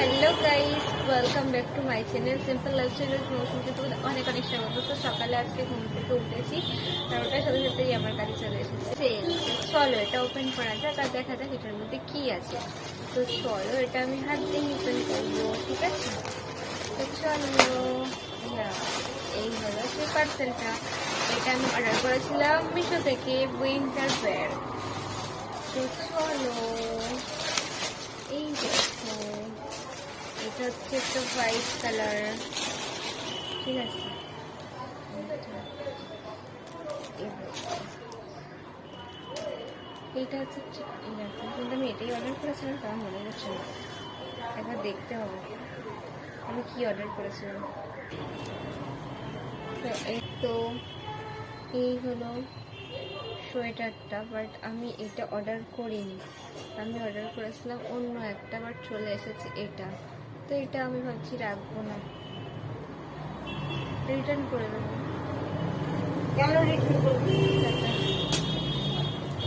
Hello guys, welcome back to my channel simple lifestyle প্রমোশনকে তোমাদের অনেক অনেক স্বাগত। তো সকালে আজকে ঘুম থেকে উঠেছি আর ওটার সাথে সাথেই আমার কাছে চলে এসেছে সেল। চলো এটা ওপেন করা যাক আর দেখা যাক এটার মধ্যে কি আছে। তো চলো এটা আমি হাত দিয়ে ওপেন করবো, ঠিক আছে? তো চলো, এই হলো সেই পার্সেলটা। এটা আমি অর্ডার করেছিলাম মিশো থেকে, উইন্টার ওয়্যার। তো চলো, এই দেখো এটা হচ্ছে একটা হোয়াইট কালার, ঠিক আছে? এইটা হচ্ছে কিন্তু আমি এটাই অর্ডার করেছিলাম, তার মনে হচ্ছে না, একবার দেখতে হবে আমি কি অর্ডার করেছিলাম। তো এই হলো সোয়েটারটা, বাট আমি এটা অর্ডার করিনি, আমি অর্ডার করেছিলাম অন্য একটা, বাট চলে এসেছে এটা। তো এটা আমি ভাবছি রাখবো না, রিটার্ন করে দেবো। কেন রিটার্ন করবি?